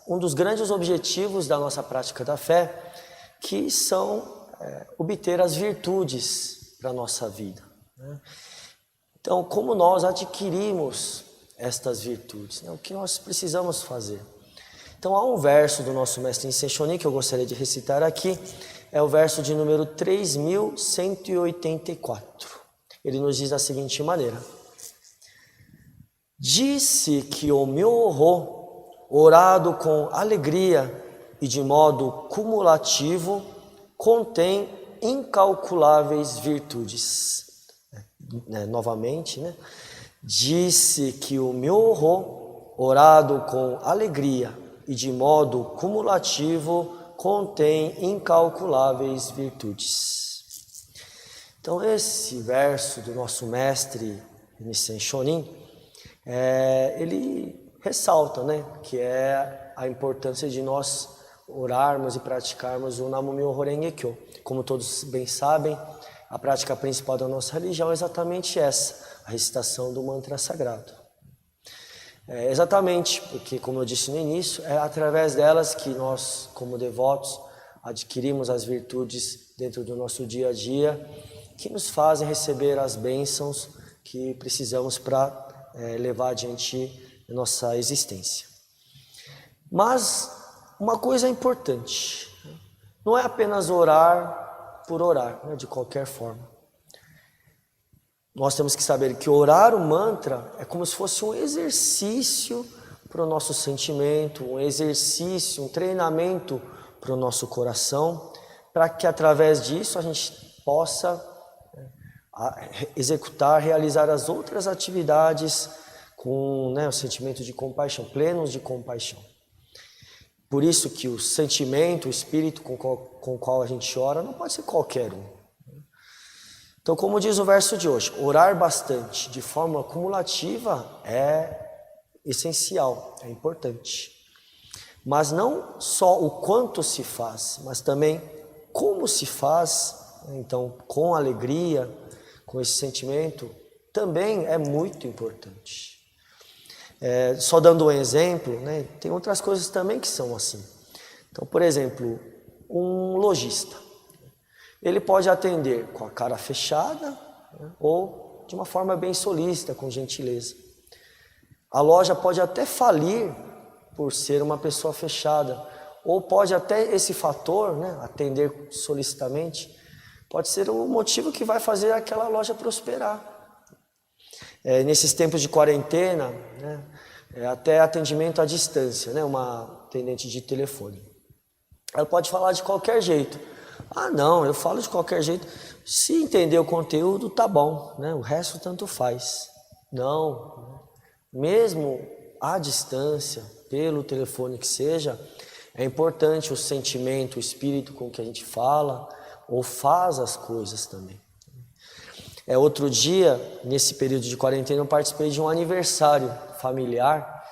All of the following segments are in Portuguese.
um dos grandes objetivos da nossa prática da fé, que são obter as virtudes para a nossa vida, né? Então, como nós adquirimos estas virtudes, né? O que nós precisamos fazer? Então, há um verso do nosso mestre Nissen Shonin que eu gostaria de recitar aqui, é o verso de número 3184. Ele nos diz da seguinte maneira: disse que o Myoho, orado com alegria e de modo cumulativo, contém incalculáveis virtudes. Novamente, né? Disse que o Myoho, orado com alegria e de modo cumulativo, contém incalculáveis virtudes. Então, esse verso do nosso mestre Nissen Shonin, ele ressalta, né, que é a importância de nós orarmos e praticarmos o Namu-myoho Renge-kyo. Como todos bem sabem, a prática principal da nossa religião é exatamente essa, a recitação do mantra sagrado. Exatamente, porque, como eu disse no início, é através delas que nós, como devotos, adquirimos as virtudes dentro do nosso dia a dia, que nos fazem receber as bênçãos que precisamos para levar adiante a nossa existência. Mas uma coisa importante, não é apenas orar por orar, né, de qualquer forma. Nós temos que saber que orar o mantra é como se fosse um exercício para o nosso sentimento, um exercício, um treinamento para o nosso coração, para que através disso a gente possa executar, realizar as outras atividades com, né, o sentimento de compaixão, plenos de compaixão. Por isso que o sentimento, o espírito com o qual a gente ora não pode ser qualquer um. Então, como diz o verso de hoje, orar bastante de forma cumulativa é essencial, é importante. Mas não só o quanto se faz, mas também como se faz. Então, com alegria, com esse sentimento, também é muito importante. Só dando um exemplo, né, tem outras coisas também que são assim. Então, por exemplo, um lojista, ele pode atender com a cara fechada, né, ou de uma forma bem solícita, com gentileza. A loja pode até falir por ser uma pessoa fechada, ou pode até esse fator, né, atender solicitamente, pode ser o motivo que vai fazer aquela loja prosperar. Nesses tempos de quarentena, né, até atendimento à distância, né, uma atendente de telefone. Ela pode falar de qualquer jeito. Ah, não, eu falo de qualquer jeito. Se entender o conteúdo, tá bom, né, o resto tanto faz. Não, mesmo à distância, pelo telefone que seja, é importante o sentimento, o espírito com que a gente fala ou faz as coisas também. Outro dia, nesse período de quarentena, eu participei de um aniversário familiar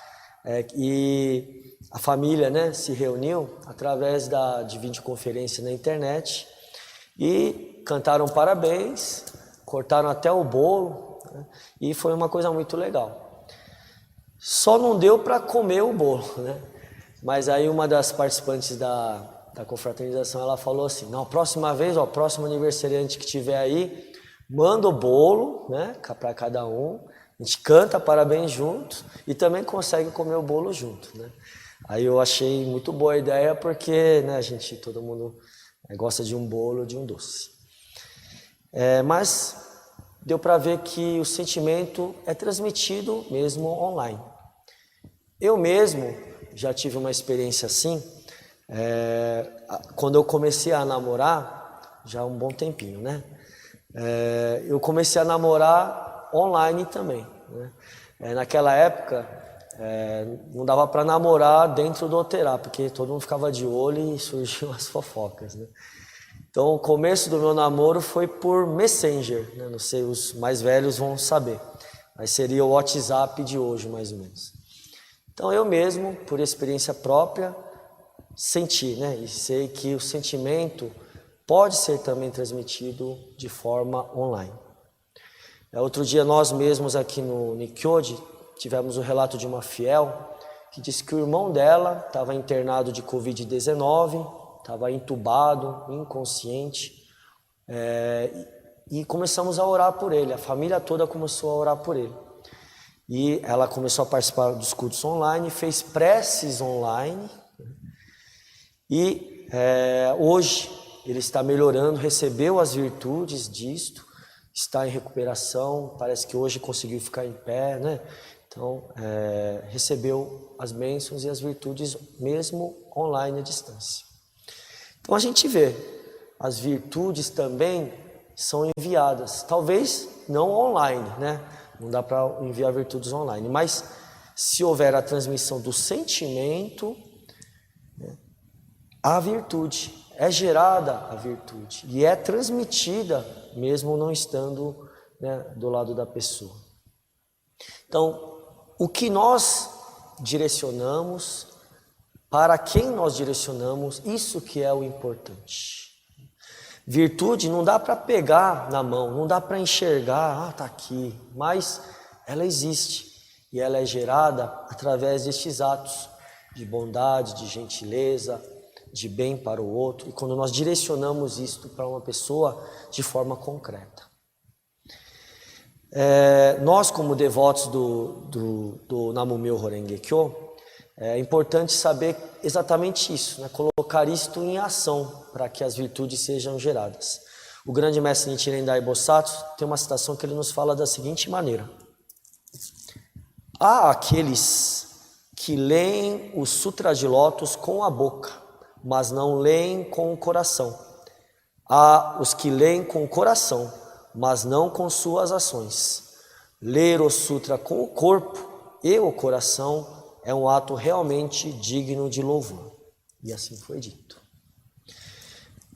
e a família, né, se reuniu através de videoconferência na internet e cantaram parabéns, cortaram até o bolo, né, e foi uma coisa muito legal. Só não deu para comer o bolo, né? Mas aí uma das participantes da confraternização, ela falou assim: não, próxima vez, ó, próximo aniversariante que tiver aí, manda o bolo, né, para cada um, a gente canta parabéns juntos e também consegue comer o bolo junto, né? Aí eu achei muito boa a ideia porque, né, todo mundo gosta de um bolo, de um doce. Mas deu para ver que o sentimento é transmitido mesmo online. Eu mesmo já tive uma experiência assim, quando eu comecei a namorar, já há um bom tempinho, né? Eu comecei a namorar online também, né? Naquela época, não dava para namorar dentro do Oterá, porque todo mundo ficava de olho e surgiam as fofocas, né? Então, o começo do meu namoro foi por Messenger, né? Não sei, os mais velhos vão saber, mas seria o WhatsApp de hoje, mais ou menos. Então, eu mesmo, por experiência própria, senti, né? E sei que o sentimento pode ser também transmitido de forma online. Outro dia, nós mesmos aqui no Nikkyoji, tivemos o relato de uma fiel que disse que o irmão dela estava internado de Covid-19, estava entubado, inconsciente, e começamos a orar por ele, a família toda começou a orar por ele. E ela começou a participar dos cultos online, fez preces online, e hoje ele está melhorando, recebeu as virtudes disto, está em recuperação, parece que hoje conseguiu ficar em pé, né? Então, recebeu as bênçãos e as virtudes mesmo online à distância. Então a gente vê, as virtudes também são enviadas, talvez não online, né? Não dá para enviar virtudes online, mas se houver a transmissão do sentimento, né, a virtude, é gerada a virtude e é transmitida mesmo não estando, né, do lado da pessoa. Então, o que nós direcionamos, para quem nós direcionamos, isso que é o importante. Virtude não dá para pegar na mão, não dá para enxergar, tá aqui, mas ela existe e ela é gerada através destes atos de bondade, de gentileza, de bem para o outro, e quando nós direcionamos isto para uma pessoa de forma concreta. Nós, como devotos do Namumyo Horenge Kyo, é importante saber exatamente isso, né? Colocar isto em ação para que as virtudes sejam geradas. O grande mestre Nichiren Dai Bosatsu tem uma citação que ele nos fala da seguinte maneira: há aqueles que leem o Sutra de Lótus com a boca, mas não leem com o coração. Há os que leem com o coração, mas não com suas ações. Ler o Sutra com o corpo e o coração é um ato realmente digno de louvor. E assim foi dito.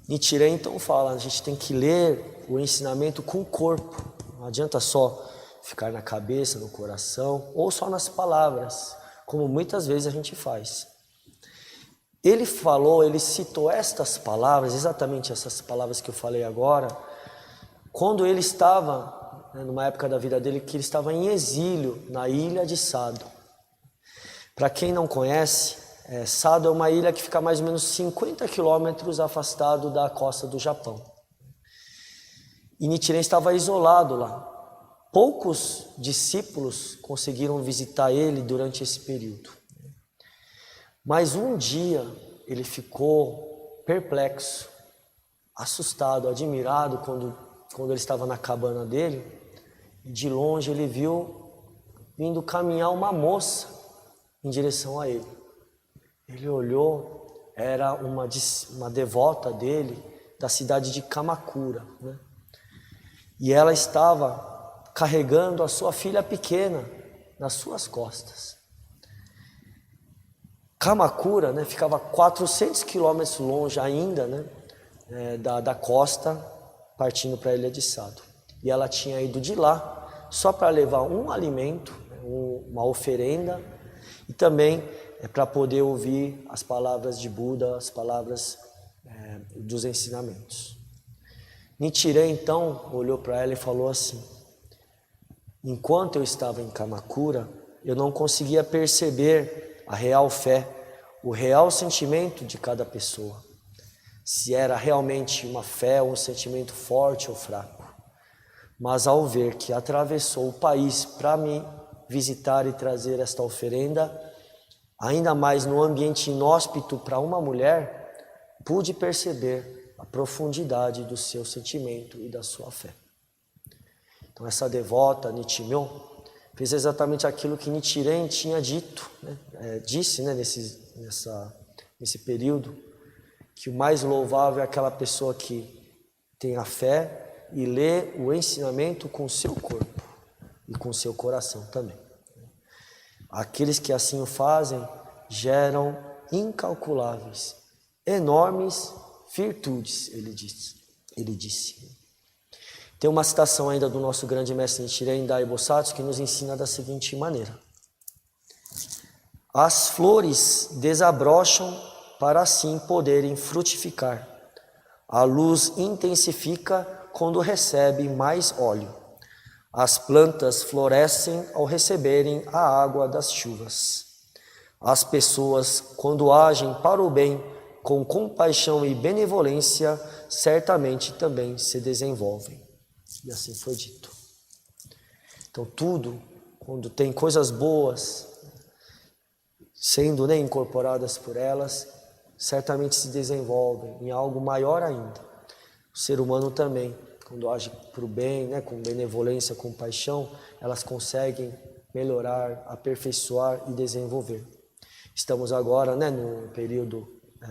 Nichiren então fala, a gente tem que ler o ensinamento com o corpo. Não adianta só ficar na cabeça, no coração, ou só nas palavras, como muitas vezes a gente faz. Ele falou, ele citou estas palavras, exatamente essas palavras que eu falei agora, quando ele estava, numa época da vida dele, que ele estava em exílio na ilha de Sado. Para quem não conhece, Sado é uma ilha que fica mais ou menos 50 quilômetros afastado da costa do Japão. E Nichiren estava isolado lá. Poucos discípulos conseguiram visitar ele durante esse período. Mas um dia ele ficou perplexo, assustado, admirado quando ele estava na cabana dele, e de longe ele viu vindo caminhar uma moça em direção a ele. Ele olhou, era uma devota dele, da cidade de Kamakura, né? E ela estava carregando a sua filha pequena nas suas costas. Kamakura, né, ficava 400 quilômetros longe ainda, né, da costa, partindo para a ilha de Sado. E ela tinha ido de lá só para levar um alimento, uma oferenda, e também para poder ouvir as palavras de Buda, as palavras dos ensinamentos. Nichiren então olhou para ela e falou assim: enquanto eu estava em Kamakura, eu não conseguia perceber a real fé, o real sentimento de cada pessoa, se era realmente uma fé ou um sentimento forte ou fraco. Mas ao ver que atravessou o país para me visitar e trazer esta oferenda, ainda mais no ambiente inóspito para uma mulher, pude perceber a profundidade do seu sentimento e da sua fé. Então essa devota, Nichimyo, fez exatamente aquilo que Nichiren tinha dito, né? Disse, né, nesse período, que o mais louvável é aquela pessoa que tem a fé e lê o ensinamento com o seu corpo e com o seu coração também. Aqueles que assim o fazem geram incalculáveis, enormes virtudes, ele disse. Tem uma citação ainda do nosso grande mestre Nichiren Dai Bosatsu que nos ensina da seguinte maneira: as flores desabrocham para assim poderem frutificar. A luz intensifica quando recebe mais óleo. As plantas florescem ao receberem a água das chuvas. As pessoas, quando agem para o bem, com compaixão e benevolência, certamente também se desenvolvem. E assim foi dito. Então tudo, quando tem coisas boas, sendo incorporadas por elas, certamente se desenvolvem em algo maior ainda. O ser humano também, quando age para o bem, com benevolência, compaixão, elas conseguem melhorar, aperfeiçoar e desenvolver. Estamos agora num período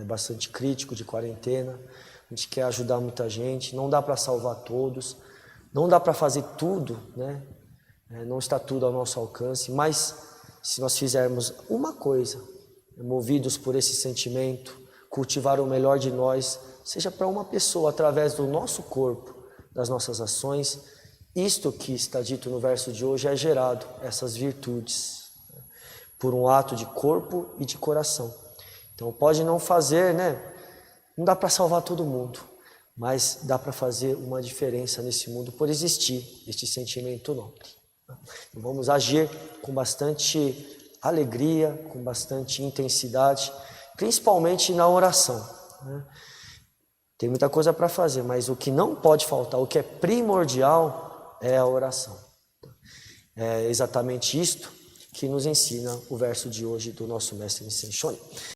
bastante crítico de quarentena, a gente quer ajudar muita gente, não dá para salvar todos, não dá para fazer tudo, não está tudo ao nosso alcance, mas se nós fizermos uma coisa, movidos por esse sentimento, cultivar o melhor de nós, seja para uma pessoa através do nosso corpo, das nossas ações, isto que está dito no verso de hoje é gerado, essas virtudes, por um ato de corpo e de coração. Então pode não fazer, não dá para salvar todo mundo, mas dá para fazer uma diferença nesse mundo por existir este sentimento nobre. Então, vamos agir com bastante alegria, com bastante intensidade, principalmente na oração. Tem muita coisa para fazer, mas o que não pode faltar, o que é primordial é a oração. É exatamente isto que nos ensina o verso de hoje do nosso mestre Nissen Shonin.